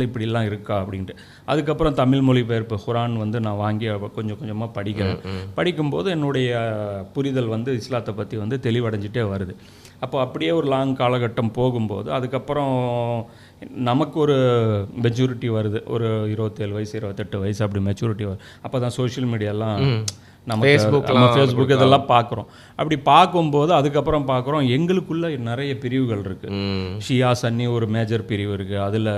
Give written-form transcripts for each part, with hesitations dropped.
இப்படிலாம் இருக்கா அப்படின்ட்டு. அதுக்கப்புறம் தமிழ் மொழிபெயர்ப்பு குரான் வந்து நான் வாங்கி கொஞ்சம் கொஞ்சமாக படிக்கிறேன். படிக்கும்போது என்னுடைய புரிதல் வந்து இஸ்லாத்தை பற்றி வந்து தெளிவடைஞ்சிட்டே வருது. அப்போ அப்படியே ஒரு லாங் காலகட்டம் போகும்போது அதுக்கப்புறம் நமக்கு ஒரு மெச்சூரிட்டி வருது. ஒரு 27 வயசு 28 வயசு அப்படி மெச்சூரிட்டி வருது. அப்போ தான் சோஷியல் மீடியாலாம் நம்ம ஃபேஸ்புக் இதெல்லாம் பார்க்குறோம். அப்படி பார்க்கும்போது அதுக்கப்புறம் பார்க்குறோம் எங்களுக்குள்ள நிறைய பிரிவுகள் இருக்குது. ஷியா சன்னி ஒரு மேஜர் பிரிவு இருக்குது. அதில்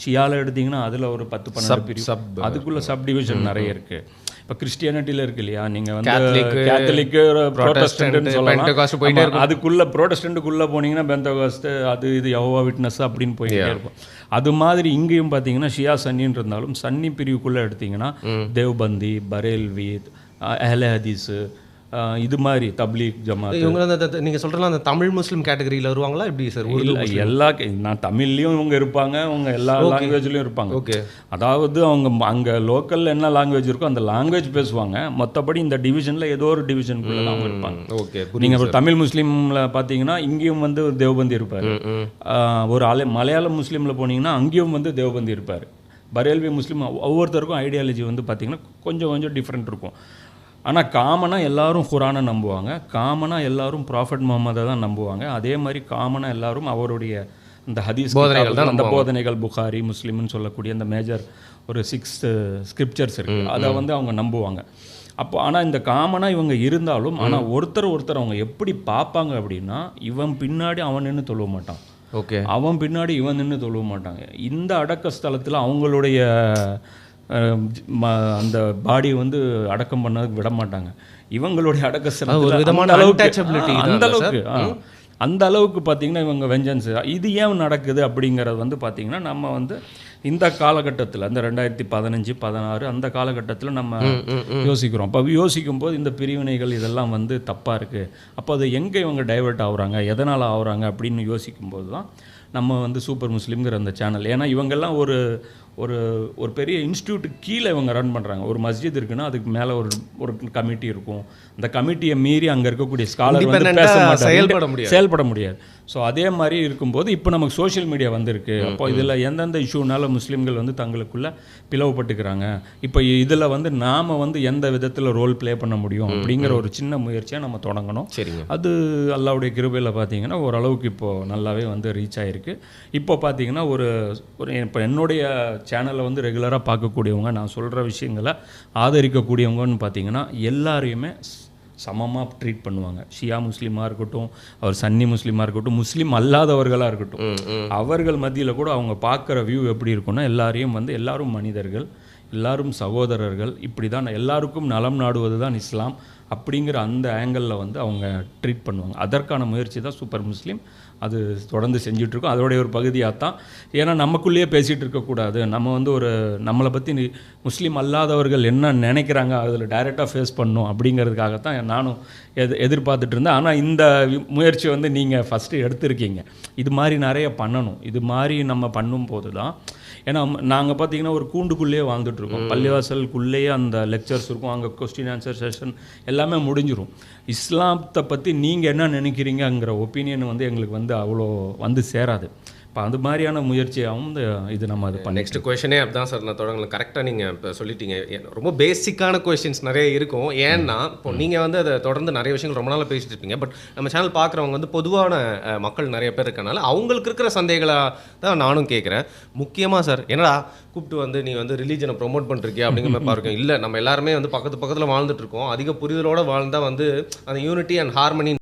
ஷியாவில் எடுத்திங்கன்னா அதில் ஒரு 10-12 பிரிவு, அதுக்குள்ளே சப்டிவிஷன் நிறைய இருக்குது. இப்போ கிறிஸ்டியானிட்டியில் இருக்கு இல்லையா, நீங்கள் வந்து கேத்தலிக்கு ப்ரோட்டஸ்டன்ட்னு சொல்லலாம். அதுக்குள்ளே ப்ரோட்டஸ்டன்ட்டுக்குள்ளே போனீங்கன்னா பெந்தகோஸ்து அது இது யெகோவா விட்னஸ் அப்படின்னு போயிட்டே இருக்கும். அது மாதிரி இங்கேயும் பார்த்தீங்கன்னா ஷியா சன்னின்னு இருந்தாலும் சன்னி பிரிவுக்குள்ளே எடுத்திங்கன்னா தேவ்பந்தி, பரேல்வி, அஹ்லே ஹதீஸு, இது மாதிரி தப்லீக் ஜமாத். இவங்க அந்த நீங்கள் சொல்கிறலாம் அந்த தமிழ் முஸ்லீம் கேட்டகரியில் வருவாங்களா எப்படி சார்? எல்லா நான் தமிழ்லேயும் இவங்க இருப்பாங்க, அவங்க எல்லா லாங்குவேஜ்லேயும் இருப்பாங்க. ஓகே, அதாவது அவங்க அங்கே லோக்கலில் என்ன லாங்குவேஜ் இருக்கோ அந்த லாங்குவேஜ் பேசுவாங்க. மற்றபடி இந்த டிவிஷனில் ஏதோ ஒரு டிவிஷனுக்குள்ளே தான் அவங்க இருப்பாங்க. ஓகே, நீங்கள் ஒரு தமிழ் முஸ்லீமில் பார்த்தீங்கன்னா இங்கேயும் வந்து தேவ்பந்தி இருப்பார். ஒரு மலையாளம் முஸ்லீமில் போனீங்கன்னா அங்கேயும் வந்து தேவ்பந்தி இருப்பார். பரேல்வி முஸ்லீம் ஒவ்வொருத்தருக்கும் ஐடியாலஜி வந்து பார்த்திங்கன்னா கொஞ்சம் கொஞ்சம் டிஃப்ரெண்ட் இருக்கும். ஆனால் காமனாக எல்லாரும் குரானை நம்புவாங்க, காமனாக எல்லாரும் ப்ராஃபட் முகமதை தான் நம்புவாங்க. அதே மாதிரி காமனாக எல்லாரும் அவருடைய இந்த ஹதீஸ் போதனைகள் தான், அந்த போதனைகள் புகாரி முஸ்லீம்னு சொல்லக்கூடிய அந்த மேஜர் ஒரு 6 ஸ்கிரிப்சர்ஸ் இருக்குது, அதை வந்து அவங்க நம்புவாங்க. அப்போ ஆனால் இந்த காமனாக இவங்க இருந்தாலும் ஆனால் ஒருத்தர் அவங்க எப்படி பார்ப்பாங்க அப்படின்னா, இவன் பின்னாடி அவன் நின்று தொழுவ மாட்டான், ஓகே, அவன் பின்னாடி இவன் நின்று தொழுவ மாட்டாங்க. இந்த அடக்க ஸ்தலத்தில் அவங்களுடைய அந்த பாடியை வந்து அடக்கம் பண்ணதுக்கு விட மாட்டாங்க. இவங்களுடைய அடக்க ஸ்தலத்தில் அந்த அளவுக்கு பார்த்திங்கன்னா இவங்க வெஞ்சன்ஸ். இது ஏன் நடக்குது அப்படிங்கிறது வந்து பார்த்திங்கன்னா நம்ம வந்து இந்த காலகட்டத்தில் அந்த 2015-16 அந்த காலகட்டத்தில் நம்ம யோசிக்கிறோம். அப்போ யோசிக்கும் போது இந்த பிரிவினைகள் இதெல்லாம் வந்து தப்பாக இருக்குது. அப்போ அது எங்கே இவங்க டைவெர்ட் ஆகுறாங்க, எதனால் ஆகுறாங்க அப்படின்னு யோசிக்கும்போது தான் நம்ம வந்து சூப்பர் முஸ்லீம்ங்கிற அந்த சேனல். ஏன்னா இவங்கெல்லாம் ஒரு ஒரு ஒரு பெரிய இன்ஸ்டியூட்டு கீழே இவங்க ரன் பண்ணுறாங்க. ஒரு மஸ்ஜித் இருக்குன்னா அதுக்கு மேலே ஒரு கமிட்டி இருக்கும். அந்த கமிட்டியை மீறி அங்கே இருக்கக்கூடிய ஸ்காலர் வந்து பேச மாட்டாங்க, செயல்பட முடியாது. ஸோ அதே மாதிரி இருக்கும்போது இப்போ நமக்கு சோஷியல் மீடியா வந்திருக்கு. அப்போ இதில் எந்தெந்த இஷ்யூனால முஸ்லீம்கள் வந்து தங்களுக்குள்ளே பிளவுபட்டுக்கிறாங்க, இப்போ இதில் வந்து நாம் வந்து எந்த விதத்தில் ரோல் ப்ளே பண்ண முடியும் அப்படிங்கிற ஒரு சின்ன முயற்சியாக நம்ம தொடங்கணும். சரிங்க, அது அல்லாவுடைய கிருபையில் பார்த்தீங்கன்னா ஓரளவுக்கு இப்போது நல்லாவே வந்து ரீச் ஆகிருக்கு. இப்போ பார்த்தீங்கன்னா ஒரு இப்போ என்னுடைய சேனலை வந்து ரெகுலராக பார்க்கக்கூடியவங்க, நான் சொல்கிற விஷயங்களை ஆதரிக்கக்கூடியவங்கன்னு பார்த்தீங்கன்னா எல்லாரையுமே சமமாக ட்ரீட் பண்ணுவாங்க. ஷியா முஸ்லீமாக இருக்கட்டும், அவர் சன்னி முஸ்லீமாக இருக்கட்டும், முஸ்லீம் அல்லாதவர்களாக இருக்கட்டும், அவர்கள் மத்தியில் கூட அவங்க பார்க்குற வியூ எப்படி இருக்குன்னா எல்லாரையும் வந்து எல்லாரும் மனிதர்கள், எல்லாரும் சகோதரர்கள், இப்படி தான் எல்லாருக்கும் நலம் நாடுவது தான் இஸ்லாம் அப்படிங்கிற அந்த ஆங்கிளில் வந்து அவங்க ட்ரீட் பண்ணுவாங்க. அதற்கான முயற்சி தான் சூப்பர் முஸ்லீம். அது தொடர்ந்து செஞ்சிட்ருக்கோம். அதோடைய ஒரு பகுதியாக தான். ஏன்னா நமக்குள்ளேயே பேசிகிட்டு இருக்கக்கூடாது, நம்ம வந்து ஒரு நம்மளை பற்றி முஸ்லீம் அல்லாதவர்கள் என்ன நினைக்கிறாங்க அதில் டைரெக்டாக ஃபேஸ் பண்ணணும் அப்படிங்கிறதுக்காகத்தான் நானும் எதிர்பார்த்துட்டு இருந்தேன். ஆனால் இந்த முயற்சி வந்து நீங்கள் ஃபஸ்ட்டு எடுத்திருக்கீங்க. இது மாதிரி நிறைய பண்ணணும். இது மாதிரி நம்ம பண்ணும்போது தான், ஏன்னா நாங்கள் பார்த்தீங்கன்னா ஒரு கூண்டுக்குள்ளேயே வாழ்ந்துட்டுருக்கோம். பள்ளிவாசலுக்குள்ளேயே அந்த லெக்சர்ஸ் இருக்கும், அங்கே கொஸ்டின் ஆன்சர் செஷன் எல்லாமே முடிஞ்சிடும். இஸ்லாத்தை பற்றி நீங்கள் என்ன நினைக்கிறீங்கிற ஒப்பீனியன் வந்து எங்களுக்கு வந்து அவ்வளோ வந்து சேராது. இப்போ அது மாதிரியான முயற்சியாகவும் இது நம்ம அது பண்ணி. நெக்ஸ்ட் கொஷனே அப்படிதான் சார் நான் தொடங்கல. கரெக்டாக நீங்கள் இப்போ சொல்லிட்டீங்க. ரொம்ப பேசிக்கான கொஷின்ஸ் நிறைய இருக்கும். ஏன்னா இப்போ நீங்கள் வந்து அதை தொடர்ந்து நிறைய விஷயங்கள் ரொம்ப நாளாக பேசிட்டு இருப்பீங்க. பட் நம்ம சேனல் பார்க்குறவங்க வந்து பொதுவான மக்கள் நிறைய பேர் இருக்கனால அவங்களுக்கு இருக்கிற சந்தேகங்களாக தான் நானும் கேட்குறேன். முக்கியமாக சார் என்னடா கூப்பிட்டு வந்து நீ வந்து ரிலீஜனை ப்ரொமோட் பண்ணுறீங்க அப்படிங்கிற மாதிரி பார்க்கும். இல்லை, நம்ம எல்லாருமே வந்து பக்கத்தில் வாழ்ந்துட்டு இருக்கோம். அதிக புரிதலோடு வாழ்ந்தால் வந்து அந்த யூனிட்டி அண்ட் ஹார்மனி